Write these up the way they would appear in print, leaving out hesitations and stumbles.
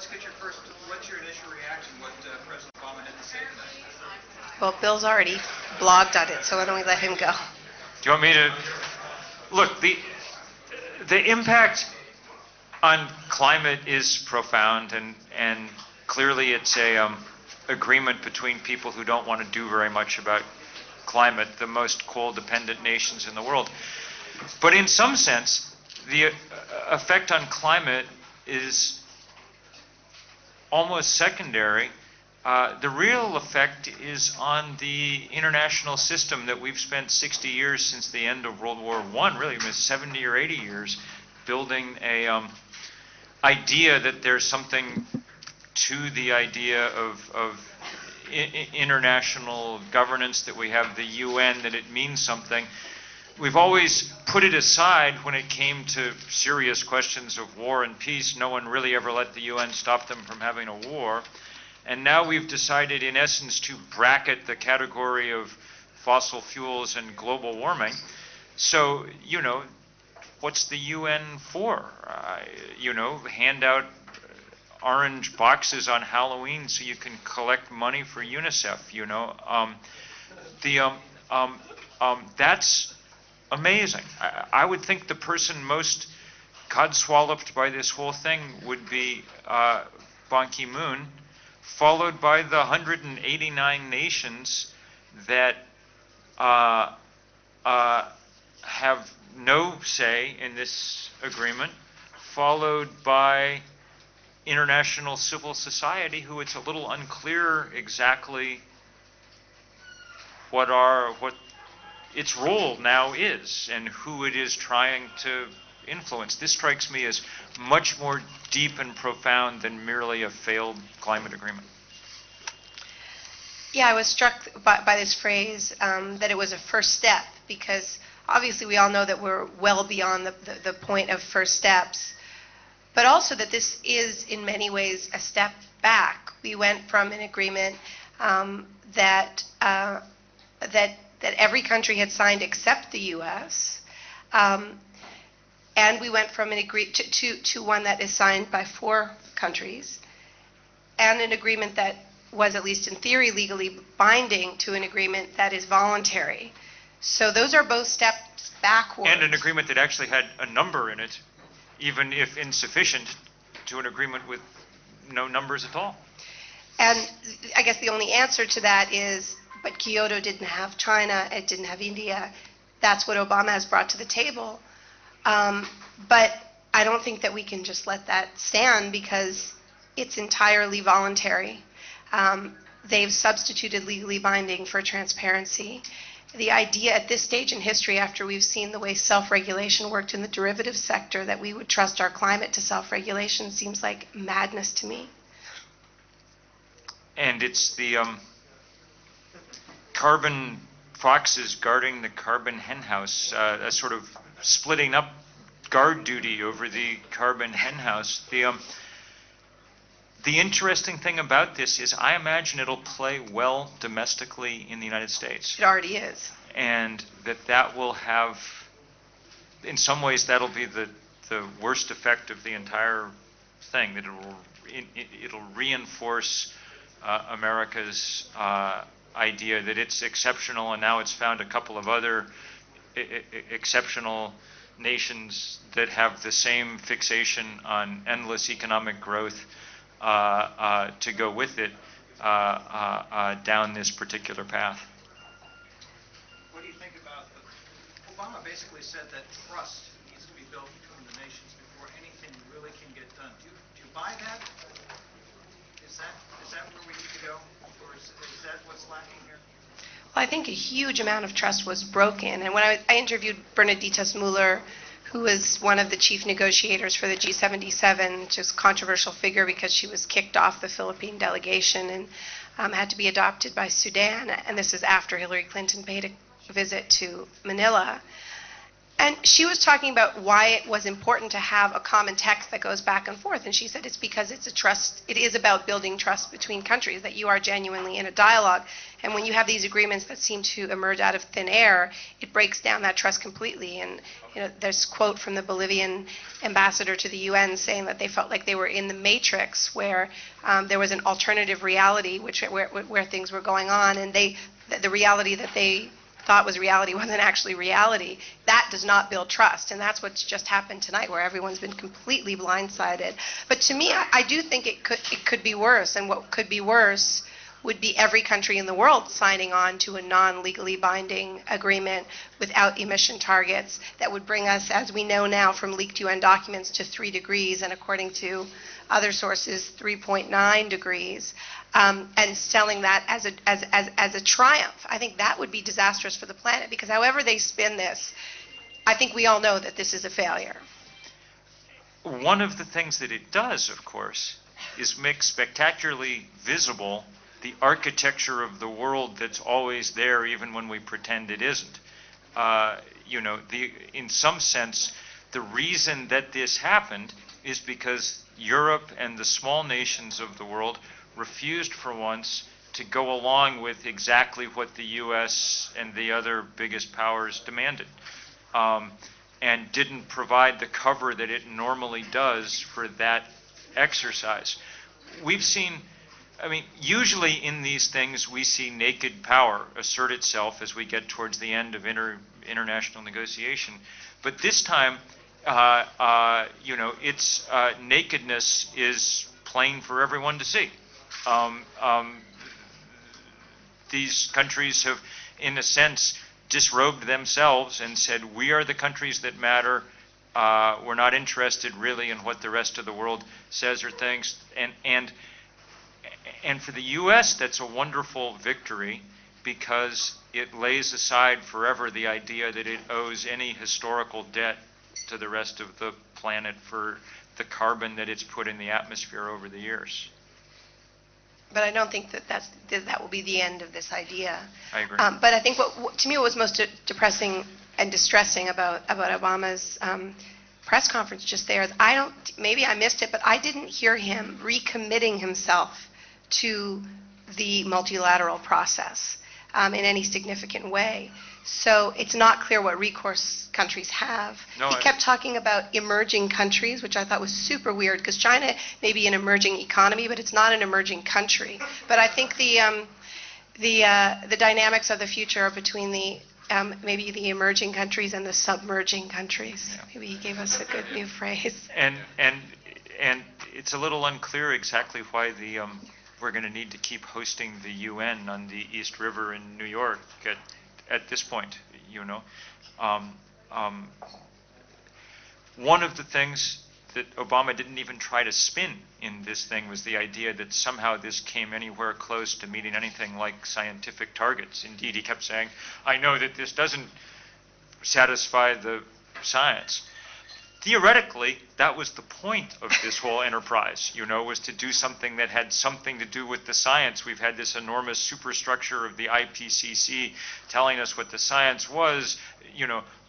let's get your first. What's your initial reaction? What President Obama had to say tonight? Well, Bill's already blogged on it, so why don't we let him go? Do you want me to look? The impact on climate is profound, and clearly it's a agreement between people who don't want to do very much about climate, the most coal-dependent nations in the world. But in some sense, the effect on climate is almost secondary. The real effect is on the international system that we've spent 60 years since the end of World War I, really 70 or 80 years, building a idea that there's something to the idea of international governance, that we have the UN, that it means something. We've always put it aside when it came to serious questions of war and peace. No one really ever let the UN stop them from having a war. And now we've decided, in essence, to bracket the category of fossil fuels and global warming. So, you know, what's the UN for? You know, hand out orange boxes on Halloween so you can collect money for UNICEF, you know. That's amazing. I would think the person most codswalloped by this whole thing would be Ban Ki-moon, followed by the 189 nations that have no say in this agreement, followed by international civil society, who it's a little unclear exactly what its role now is and who it is trying to influence. This strikes me as much more deep and profound than merely a failed climate agreement. Yeah, I was struck by this phrase that it was a first step, because obviously we all know that we're well beyond the point of first steps, but also that this is in many ways a step back. We went from an agreement that every country had signed except the U.S., and we went from an agreement to one that is signed by 4 countries, and an agreement that was, at least in theory, legally binding, to an agreement that is voluntary. So those are both steps backwards. And an agreement that actually had a number in it, even if insufficient, to an agreement with no numbers at all. And I guess the only answer to that is, but Kyoto didn't have China, it didn't have India. That's what Obama has brought to the table. But I don't think that we can just let that stand, because it's entirely voluntary. They've substituted legally binding for transparency. The idea at this stage in history, after we've seen the way self-regulation worked in the derivative sector, that we would trust our climate to self-regulation seems like madness to me. And it's the carbon foxes guarding the carbon henhouse, a sort of splitting up guard duty over the carbon henhouse. The interesting thing about this is I imagine it'll play well domestically in the United States. It already is. And that will have, in some ways, that'll be the worst effect of the entire thing, that it'll reinforce America's idea that it's exceptional, and now it's found a couple of other exceptional nations that have the same fixation on endless economic growth to go with it down this particular path. What do you think about Obama basically said that trust needs to be built between the nations before anything really can get done. Do you buy that? Is that where we need to go? Or is that what's lacking here? Well, I think a huge amount of trust was broken. And when I interviewed Bernadette Muller, who was one of the chief negotiators for the G77, just a controversial figure because she was kicked off the Philippine delegation and had to be adopted by Sudan. And this is after Hillary Clinton paid a visit to Manila. And she was talking about why it was important to have a common text that goes back and forth. And she said it's because it is about building trust between countries, that you are genuinely in a dialogue. And when you have these agreements that seem to emerge out of thin air, it breaks down that trust completely. And there's a quote from the Bolivian ambassador to the UN saying that they felt like they were in the matrix, where there was an alternative reality where things were going on, and the reality that they thought was reality wasn't actually reality. That does not build trust, and that's what's just happened tonight, where everyone's been completely blindsided. But to me, I do think it could be worse, and what could be worse would be every country in the world signing on to a non-legally binding agreement without emission targets that would bring us, as we know now from leaked UN documents, to 3 degrees, and according to other sources, 3.9 degrees. And selling that as a triumph. I think that would be disastrous for the planet, because however they spin this, I think we all know that this is a failure. One of the things that it does, of course, is make spectacularly visible the architecture of the world that's always there, even when we pretend it isn't. In some sense, the reason that this happened is because Europe and the small nations of the world refused for once to go along with exactly what the U.S. and the other biggest powers demanded, and didn't provide the cover that it normally does for that exercise. We've seen, usually in these things we see naked power assert itself as we get towards the end of international negotiation. But this time, its nakedness is plain for everyone to see. These countries have, in a sense, disrobed themselves and said, we are the countries that matter. We're not interested really in what the rest of the world says or thinks. And for the U.S., that's a wonderful victory, because it lays aside forever the idea that it owes any historical debt to the rest of the planet for the carbon that it's put in the atmosphere over the years. But I don't think that will be the end of this idea. I agree. But I think to me what was most depressing and distressing about Obama's press conference just there is maybe I missed it, but I didn't hear him recommitting himself to the multilateral process in any significant way. So it's not clear what recourse countries have. He kept talking about emerging countries, which I thought was super weird, because China may be an emerging economy, but it's not an emerging country. But I think the dynamics of the future are between maybe the emerging countries and the submerging countries. Yeah. Maybe he gave us a good new phrase. And it's a little unclear exactly why we're going to need to keep hosting the UN on the East River in New York at this point, One of the things that Obama didn't even try to spin in this thing was the idea that somehow this came anywhere close to meeting anything like scientific targets. Indeed, he kept saying, I know that this doesn't satisfy the science. Theoretically, that was the point of this whole enterprise, was to do something that had something to do with the science. We've had this enormous superstructure of the IPCC telling us what the science was,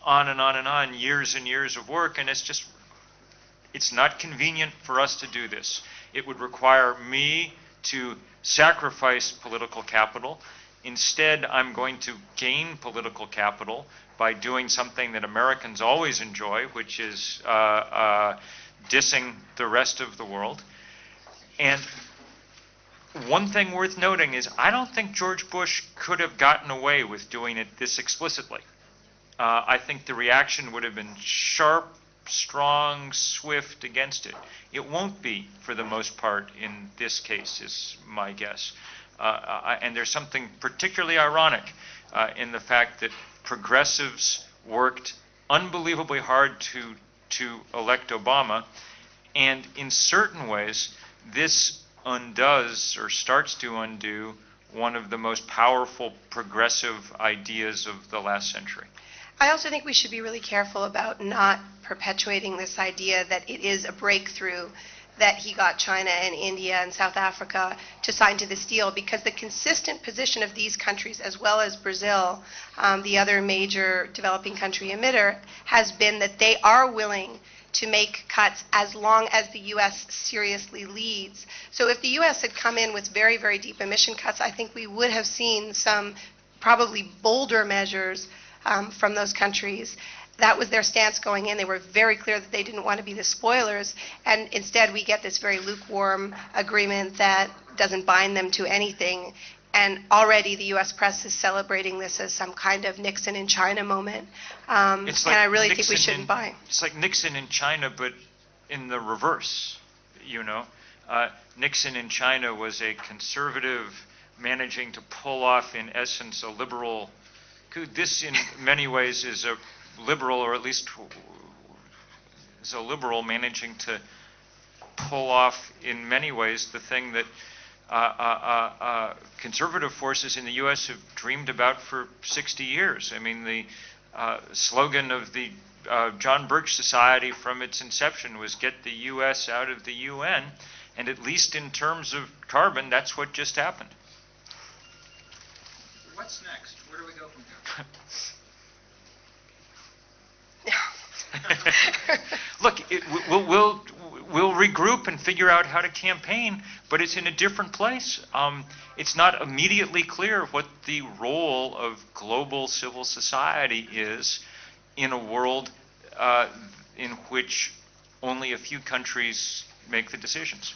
on and on and on, years and years of work, and it's not convenient for us to do this. It would require me to sacrifice political capital. Instead, I'm going to gain political capital by doing something that Americans always enjoy, which is dissing the rest of the world. And one thing worth noting is I don't think George Bush could have gotten away with doing it this explicitly. I think the reaction would have been sharp, strong, swift against it. It won't be, for the most part, in this case, is my guess. And there's something particularly ironic in the fact that progressives worked unbelievably hard to elect Obama, and in certain ways, this undoes or starts to undo one of the most powerful progressive ideas of the last century. I also think we should be really careful about not perpetuating this idea that it is a breakthrough that he got China and India and South Africa to sign to this deal, because the consistent position of these countries, as well as Brazil, the other major developing country emitter, has been that they are willing to make cuts as long as the U.S. seriously leads. So if the U.S. had come in with very, very deep emission cuts, I think we would have seen some probably bolder measures from those countries. That was their stance going in. They were very clear that they didn't want to be the spoilers, and instead we get this very lukewarm agreement that doesn't bind them to anything. And already the U.S. press is celebrating this as some kind of Nixon in China moment. And I really think we shouldn't buy. It's like Nixon in China, but in the reverse, you know. Nixon in China was a conservative managing to pull off, in essence, a liberal coup. This, in many ways, is a liberal, or at least is a liberal managing to pull off, in many ways, the thing that conservative forces in the U.S. have dreamed about for 60 years. I mean, the slogan of the John Birch Society from its inception was "Get the U.S. out of the UN," and at least in terms of carbon, that's what just happened. What's next? Where do we go from here? Look, we'll regroup and figure out how to campaign, but it's in a different place. It's not immediately clear what the role of global civil society is in a world in which only a few countries make the decisions.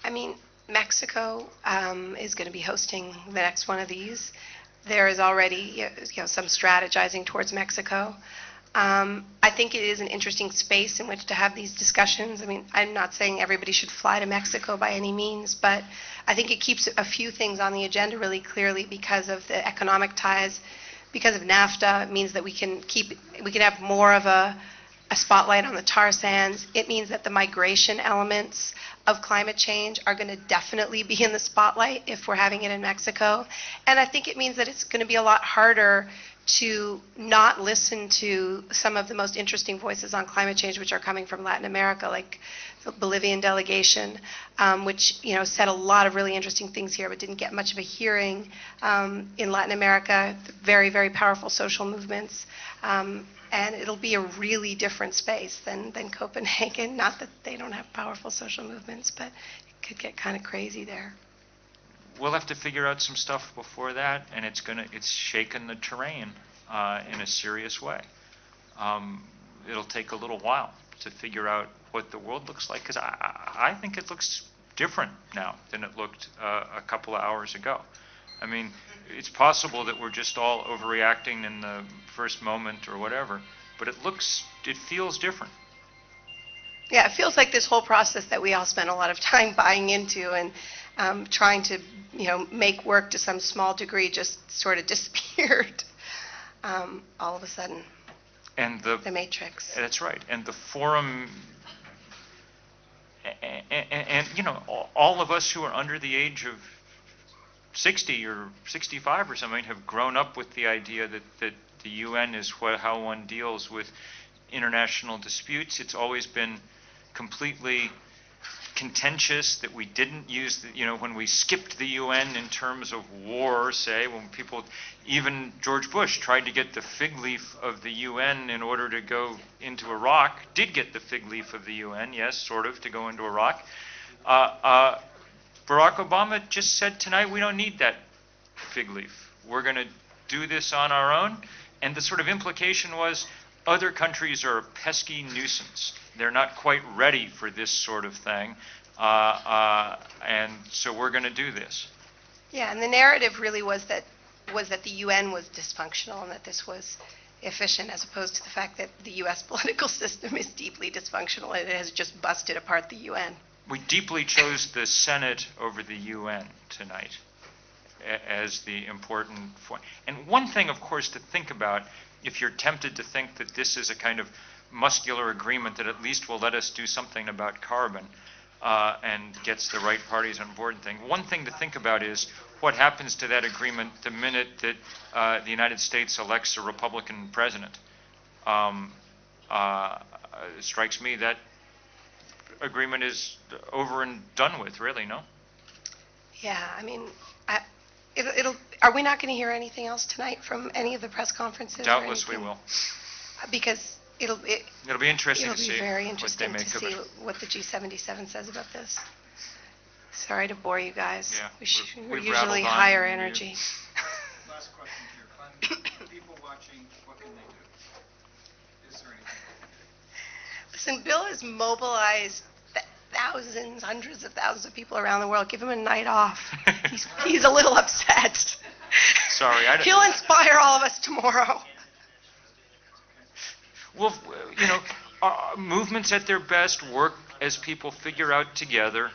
I mean, Mexico is going to be hosting the next one of these. There is already some strategizing towards Mexico. I think it is an interesting space in which to have these discussions. I mean, I'm not saying everybody should fly to Mexico by any means, but I think it keeps a few things on the agenda really clearly because of the economic ties. Because of NAFTA, it means that we can have more of a spotlight on the tar sands. It means that the migration elements of climate change are going to definitely be in the spotlight if we're having it in Mexico. And I think it means that it's going to be a lot harder to not listen to some of the most interesting voices on climate change, which are coming from Latin America, like the Bolivian delegation, which said a lot of really interesting things here, but didn't get much of a hearing in Latin America. Very, very powerful social movements. And it'll be a really different space than Copenhagen. Not that they don't have powerful social movements, but it could get kind of crazy there. We'll have to figure out some stuff before that, and it's shaken the terrain in a serious way. It'll take a little while to figure out what the world looks like, because I think it looks different now than it looked a couple of hours ago. I mean, it's possible that we're just all overreacting in the first moment or whatever, but it feels different. Yeah, it feels like this whole process that we all spent a lot of time buying into and trying to, make work to some small degree just sort of disappeared all of a sudden. And the matrix. That's right. And the forum, and all of us who are under the age of 60 or 65 or something have grown up with the idea that the UN is how one deals with international disputes. It's always been completely contentious that we didn't use when we skipped the UN in terms of war, say, when people, even George Bush tried to get the fig leaf of the UN in order to go into Iraq, did get the fig leaf of the UN, yes, sort of, to go into Iraq. Barack Obama just said tonight, we don't need that fig leaf. We're going to do this on our own. And the sort of implication was other countries are a pesky nuisance. They're not quite ready for this sort of thing. And so we're going to do this. Yeah, and the narrative really was that the UN was dysfunctional and that this was efficient, as opposed to the fact that the U.S. political system is deeply dysfunctional and it has just busted apart the UN. We deeply chose the Senate over the UN tonight as the important point. And one thing, of course, to think about, if you're tempted to think that this is a kind of muscular agreement that at least will let us do something about carbon and gets the right parties on board and thing, one thing to think about is what happens to that agreement the minute that the United States elects a Republican president. It strikes me that agreement is over and done with, really, no? Yeah, I mean, are we not going to hear anything else tonight from any of the press conferences? Doubtless we will. Because it'll be interesting to see It'll be very what interesting they make to of see it. what the G77 says about this. Sorry to bore you guys. Yeah, We're we've usually rattled on higher and energy. Last question here. Glenn, people watching, what can they do? Is there anything? Listen, Bill has mobilized thousands, hundreds of thousands of people around the world. Give him a night off. He's a little upset. Sorry, He'll inspire all of us tomorrow. Well, movements at their best work as people figure out together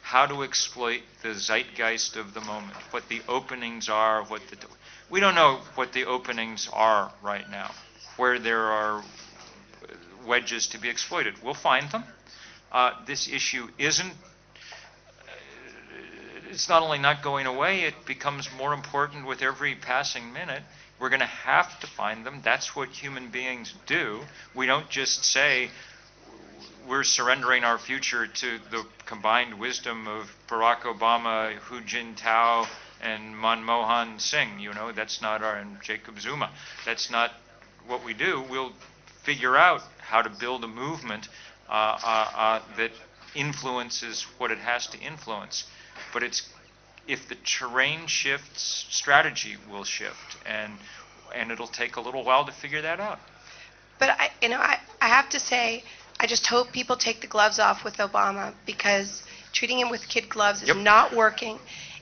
how to exploit the zeitgeist of the moment, what the openings are, we don't know what the openings are right now, where there are wedges to be exploited. We'll find them. This issue it's not only not going away, it becomes more important with every passing minute. We're going to have to find them. That's what human beings do. We don't just say we're surrendering our future to the combined wisdom of Barack Obama, Hu Jintao, and Manmohan Singh. That's not and Jacob Zuma. That's not what we do. We'll figure out how to build a movement that influences what it has to influence. But if the terrain shifts, strategy will shift, and it'll take a little while to figure that out. But I have to say, I just hope people take the gloves off with Obama, because treating him with kid gloves is not working.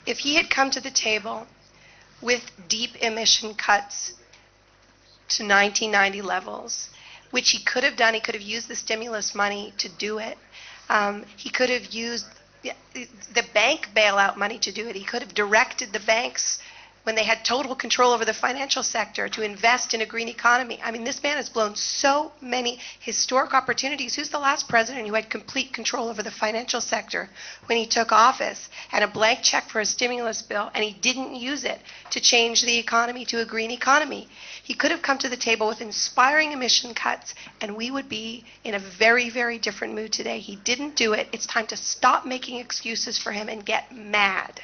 If he had come to the table with deep emission cuts to 1990 levels, which he could have done, he could have used the stimulus money to do it. He could have used the bank bailout money to do it. He could have directed the banks, when they had total control over the financial sector, to invest in a green economy. I mean, this man has blown so many historic opportunities. Who's the last president who had complete control over the financial sector when he took office, and a blank check for a stimulus bill, and he didn't use it to change the economy to a green economy? He could have come to the table with inspiring emission cuts, and we would be in a very, very different mood today. He didn't do it. It's time to stop making excuses for him and get mad.